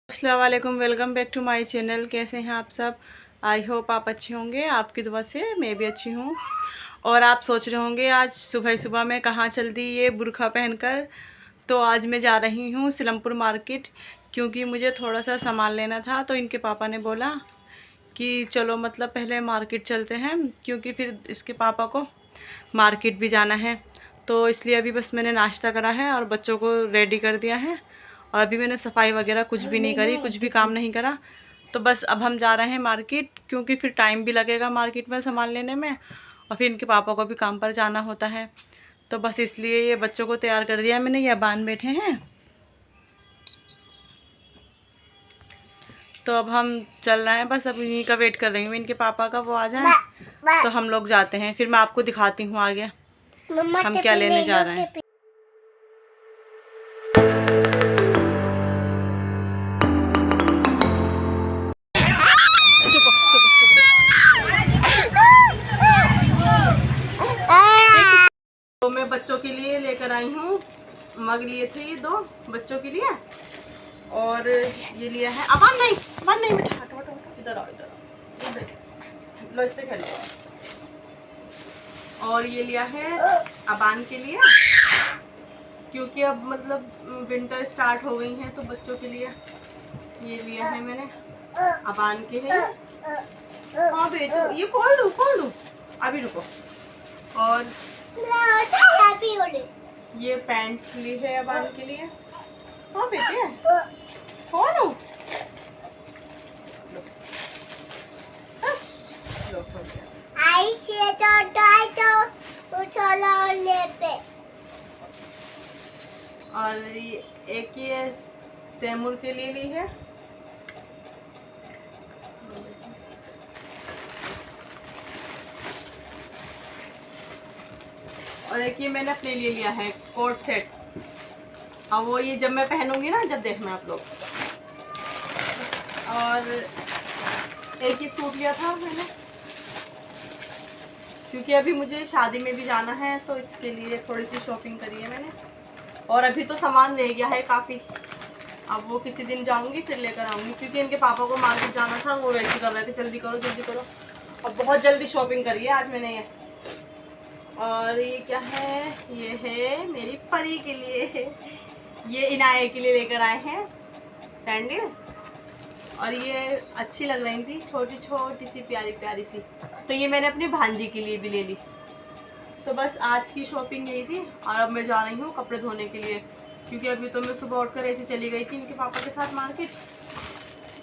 अस्सलाम वालेकुम, welcome back to my channel. कैसे हैं आप सब? आई होप आप अच्छे होंगे। आपकी दुआ से मैं भी अच्छी हूँ। और आप सोच रहे होंगे आज सुबह सुबह मैं कहाँ चल दी ये बुर्का पहनकर। तो आज मैं जा रही हूँ सिलमपुर मार्केट, क्योंकि मुझे थोड़ा सा सामान लेना था। तो इनके पापा ने बोला कि चलो मतलब पहले मार्केट चलते हैं, क्योंकि फिर इसके पापा को मार्केट भी जाना है। तो इसलिए अभी बस मैंने नाश्ता करा है और बच्चों को रेडी कर दिया है। और अभी मैंने सफाई वगैरह कुछ भी नहीं करी, कुछ भी काम नहीं करा। तो बस अब हम जा रहे हैं मार्केट, क्योंकि फिर टाइम भी लगेगा मार्केट में सामान लेने में, और फिर इनके पापा को भी काम पर जाना होता है। तो बस इसलिए ये बच्चों को तैयार कर दिया मैंने। ये बान बैठे हैं। तो अब हम चल रहे हैं, बस अब इन्हीं का वेट कर रही हूँ, इनके पापा का, वो आ जाए तो हम लोग जाते हैं। फिर मैं आपको दिखाती हूँ आगे हम क्या लेने जा रहे हैं। तो मैं बच्चों के लिए लेकर आई हूँ, मग लिए थे ये 2 बच्चों के लिए। और ये लिया है अबान नहीं बेटा, हटो हटो हटो, इधर आओ इधर आओ, लो इससे खेलो। और ये लिया है अबान के लिए, क्योंकि अब मतलब विंटर स्टार्ट हो गई हैं, तो बच्चों के लिए ये लिया है मैंने। अबान के है। हाँ बेटो, ये खोल दूँ अभी रुको। और ये पैंट ली है अबान के लिए। हाँ बेटे, खोलो लो खोल दिया। और एक ये तैमूर के लिए ली है। और एक ये मैंने अपने लिए लिया है कोट सेट। अब वो ये जब मैं पहनूंगी ना, जब देखना आप लोग। और एक ही सूट लिया था मैंने, क्योंकि अभी मुझे शादी में भी जाना है, तो इसके लिए थोड़ी सी शॉपिंग करी है मैंने। और अभी तो सामान रह गया है काफ़ी, अब वो किसी दिन जाऊंगी फिर लेकर आऊंगी, क्योंकि इनके पापा को मार्केट जाना था। वो वैसे कर रहे थे जल्दी करो जल्दी करो। अब बहुत जल्दी शॉपिंग करी है आज मैंने ये। और ये क्या है? ये है मेरी परी के लिए, ये इनाया के लिए लेकर आए हैं सैंडल। और ये अच्छी लग रही थी, छोटी छोटी सी प्यारी प्यारी सी, तो ये मैंने अपनी भांजी के लिए भी ले ली। तो बस आज की शॉपिंग यही थी। और अब मैं जा रही हूँ कपड़े धोने के लिए, क्योंकि अभी तो मैं सुबह उठकर ऐसे चली गई थी इनके पापा के साथ मार्केट।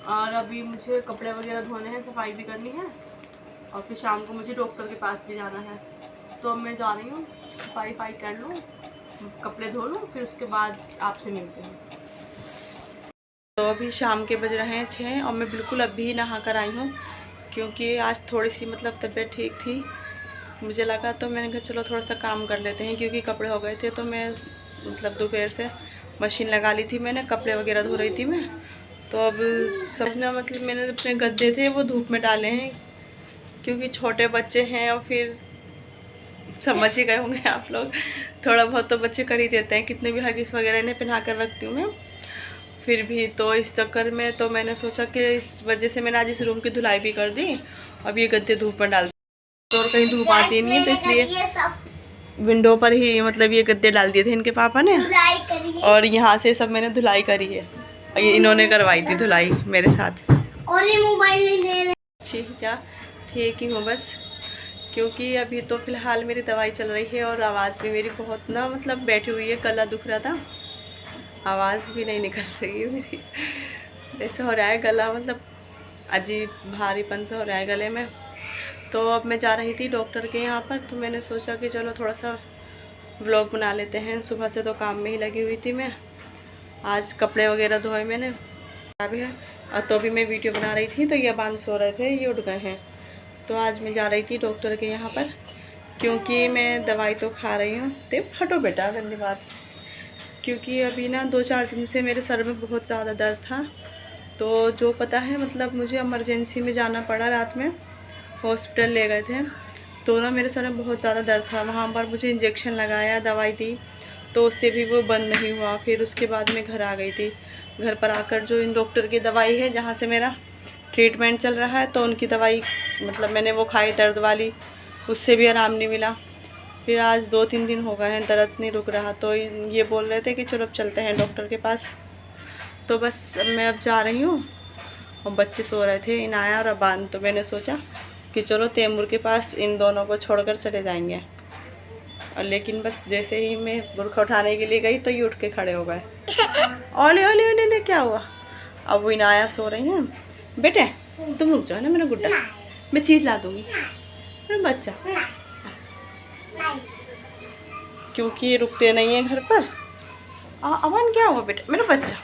और अभी मुझे कपड़े वगैरह धोने हैं, सफाई भी करनी है, और फिर शाम को मुझे डॉक्टर के पास भी जाना है। तो अब मैं जा रही हूँ, सफाई कर लूँ, कपड़े धो लूँ, फिर उसके बाद आपसे मिलते हैं। तो अभी शाम के बज रहे हैं 6, और मैं बिल्कुल अभी नहा कर आई हूँ, क्योंकि आज थोड़ी सी मतलब तबीयत ठीक थी मुझे लगा। तो मैंने कहा चलो थोड़ा सा काम कर लेते हैं, क्योंकि कपड़े हो गए थे। तो मैं मतलब दोपहर से मशीन लगा ली थी मैंने, कपड़े वगैरह धो रही थी मैं। तो अब समझना मतलब मैंने अपने गद्दे थे वो धूप में डाले हैं, क्योंकि छोटे बच्चे हैं। और फिर समझ ही गए होंगे आप लोग, थोड़ा बहुत तो बच्चे कर ही देते हैं, कितने भी हगीज वगैरह इन्हें पहना कर रखती हूँ मैं फिर भी। तो इस चक्कर में तो मैंने सोचा कि इस वजह से मैंने आज इस रूम की धुलाई भी कर दी। अब ये गद्दे धूप में डाल दी, और कहीं धूप आती नहीं है, तो इसलिए विंडो पर ही मतलब ये गद्दे डाल दिए थे इनके पापा ने। और यहाँ से सब मैंने धुलाई करी है, और ये इन्होंने करवाई थी धुलाई मेरे साथ। और ये मोबाइल ठीक क्या, ठीक ही हूँ बस, क्योंकि अभी तो फ़िलहाल मेरी दवाई चल रही है। और आवाज़ भी मेरी बहुत ना मतलब बैठी हुई है, गला दुख रहा था, आवाज़ भी नहीं निकल रही है मेरी। जैसे हो रहा है गला, मतलब अजीब भारीपन से हो रहा है गले में। तो अब मैं जा रही थी डॉक्टर के यहाँ पर, तो मैंने सोचा कि चलो थोड़ा सा व्लॉग बना लेते हैं। सुबह से तो काम में ही लगी हुई थी मैं, आज कपड़े वगैरह धोए मैंने अभी है। और तो अभी मैं वीडियो बना रही थी, तो ये बांध सो रहे थे, ये उठ गए हैं। तो आज मैं जा रही थी डॉक्टर के यहाँ पर, क्योंकि मैं दवाई तो खा रही हूँ। देव हटो बेटा, गंदी बात। क्योंकि अभी ना 2-4 दिन से मेरे सर में बहुत ज़्यादा दर्द था। तो जो पता है मतलब मुझे इमरजेंसी में जाना पड़ा, रात में हॉस्पिटल ले गए थे। तो ना मेरे सर में बहुत ज़्यादा दर्द था, वहाँ पर मुझे इंजेक्शन लगाया, दवाई दी, तो उससे भी वो बंद नहीं हुआ। फिर उसके बाद मैं घर आ गई थी। घर पर आकर जो इन डॉक्टर की दवाई है जहाँ से मेरा ट्रीटमेंट चल रहा है, तो उनकी दवाई मतलब मैंने वो खाई दर्द वाली, उससे भी आराम नहीं मिला। फिर आज 2-3 दिन हो गए हैं, दर्द नहीं रुक रहा, तो ये बोल रहे थे कि चलो अब चलते हैं डॉक्टर के पास। तो बस मैं अब जा रही हूँ। और बच्चे सो रहे थे, इनाया और अबान, तो मैंने सोचा कि चलो तैमूर के पास इन दोनों को छोड़कर चले जाएंगे। और लेकिन बस जैसे ही मैं बुरखा उठाने के लिए गई तो ये उठ के खड़े हो गए। ओले ओले ओले ओले, क्या हुआ? अब वो इनाया सो रही हैं। बेटे तुम रुक जाओ ना मेरा गुड्डा, मैं चीज़ ला दूँगी मेरा बच्चा, क्योंकि ये रुकते नहीं हैं घर पर। अमन क्या हुआ बेटा मेरा बच्चा?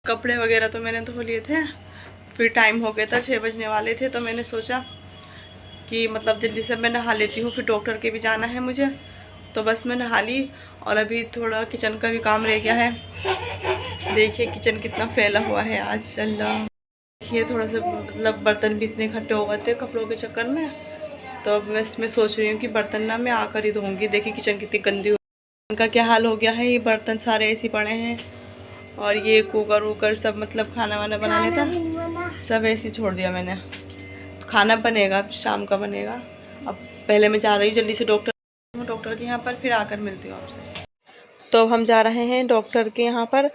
कपड़े वगैरह तो मैंने धो लिए थे, फिर टाइम हो गया था, 6 बजने वाले थे, तो मैंने सोचा कि मतलब जल्दी से मैं नहा लेती हूँ, फिर डॉक्टर के भी जाना है मुझे। तो बस मैं नहा ली और अभी थोड़ा किचन का भी काम रह गया है। देखिए किचन कितना फैला हुआ है आज, अल्लाह। देखिए थोड़ा सा मतलब बर्तन भी इतने इकट्ठे हो गए थे कपड़ों के चक्कर में, तो अब मैं इसमें सोच रही हूँ कि बर्तन ना मैं आकर ही धोऊंगी। देखिए किचन कितनी गंदी हो, उनका क्या हाल हो गया है। ये बर्तन सारे ऐसे पड़े हैं, और ये कुकर वूकर सब मतलब खाना वाना बनाने था सब ऐसे छोड़ दिया मैंने। तो खाना बनेगा, शाम का बनेगा। अब पहले मैं जा रही हूँ जल्दी से डॉक्टर के यहाँ पर, फिर आकर मिलती हूँ आपसे। तो हम जा रहे हैं डॉक्टर के यहाँ पर।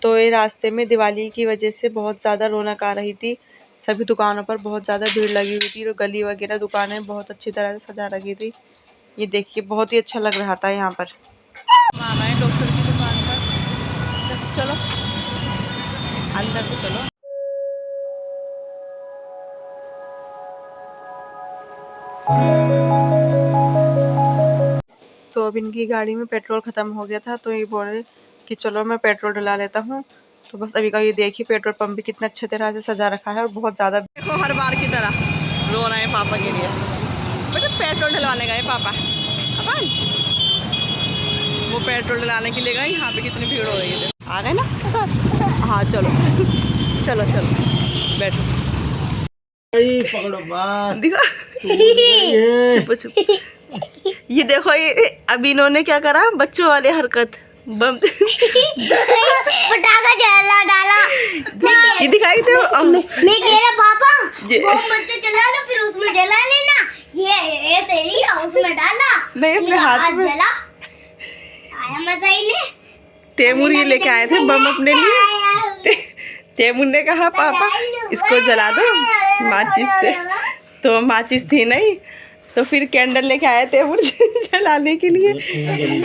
तो ये रास्ते में दिवाली की वजह से बहुत ज़्यादा रौनक आ रही थी, सभी दुकानों पर बहुत ज़्यादा भीड़ लगी हुई थी, और गली वगैरह दुकानें बहुत अच्छी तरह से सजा रखी थी। ये देखिए बहुत ही अच्छा लग रहा था यहाँ पर। हम आए डॉक्टर की दुकान पर, चलो अंदर तो चलो। तो अब इनकी गाड़ी में पेट्रोल ख़त्म हो गया था, तो ये बोले कि चलो मैं पेट्रोल डला लेता हूँ। तो बस अभी का ये देखिए पेट्रोल पंप भी कितना अच्छे तरह से सजा रखा है, और बहुत ज़्यादा। देखो हर बार की तरह रो रहे हैं पापा के लिए। बेटा पेट्रोल डलवाने गए पापा, अपन वो पेट्रोल डलाने के लिए गए। यहाँ पे कितनी भीड़ हो रही है, आ गए ना? हाँ चलो चलो चलो बैठो, दिखा चुप चुप। ये देखो ये अभी इन्होंने क्या करा, बच्चों वाली हरकत, बम पटाखा जला डाला। ये दिखाई दे। मैं कह रहा पापा बम मत चला लो, फिर उसमें जला लेना। ये ऐसे ही उसमें डाला, नहीं अपने हाथ में जला, आया मजा ही नहीं। तैमूर ये लेके आए थे बम अपने लिए। तैमूर ने कहा पापा इसको जला दो माचिस से, तो माचिस थी नहीं, तो फिर कैंडल लेके आए तैमूर जलाने के लिए।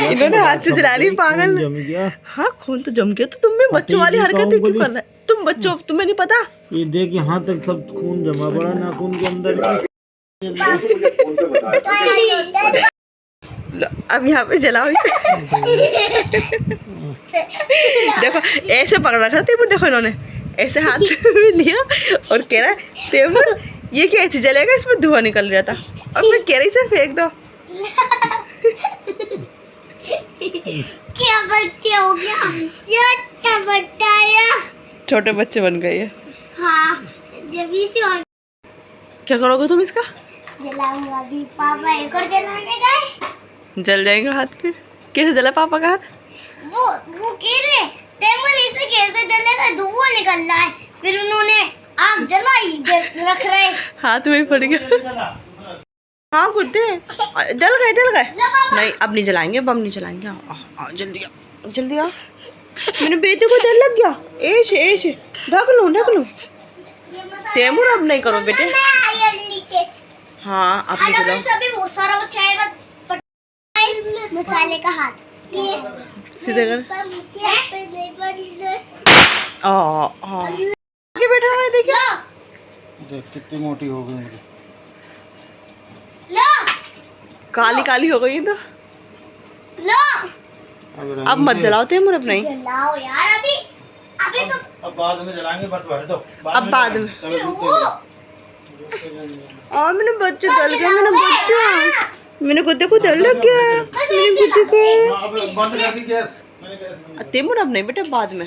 इन्होंने हाथ से जला ली, पागल। हाँ खून तो जम गया। तो तुम में बच्चों वाली हरकतें क्यों कर रहे? तुम बच्चों, तुम्हें नहीं पता? ये देख यहाँ तक सब खून जमा पड़ा नाखून के अंदर। अब यहाँ पे जलाओ। देखो ऐसे पकड़ रखा तैमूर, देखो इन्होंने ऐसे हाथ में लिया और कह रहा है तैमूर ये क्या ऐसे जलेगा, इसमें धुआं निकल रहा था, और फिर कह रही से फेंक दो। क्या बच्चे हो गया, छोटे बच्चे बन गए हैं। हाँ जब क्या करोगे तुम इसका? जलाऊंगा अभी। पापा एक और जलाने गए, जल जाएगा हाथ। फिर कैसे जला पापा का हाथ? वो कह रहे तैमूर इसे कैसे जलेगा, धुआं निकल रहा है। फिर उन्होंने आग जलाई, रख रहे हाथ में पड़ गया। हाँ गुड्डे जल गए। नहीं अब नहीं जलाएंगे, बम नहीं जलाएंगे। जल्दी आ जल्दी आ, मेरे बेटे को डर लग गया। ऐसे ढक लूं। तैमूर अब नहीं करो बेटे। हाँ अब नहीं जलाओ। सभी बहुत सारा मसाले का हाथ सीधे कर। आगे बैठा हुआ है, देखिए देख कितनी मोटी हो गई मेरी। काली काली हो गई तो। अब मत जलाओ तैमूर, अब नहीं जलाओ यार। अभी तो अब बाद में जलाएंगे, बस भर दो। अब बाद में। मेरे बच्चे जल गए, मैंने गुड्डे को डर लग गया है। तैमूर अब नहीं बेटा, बाद में।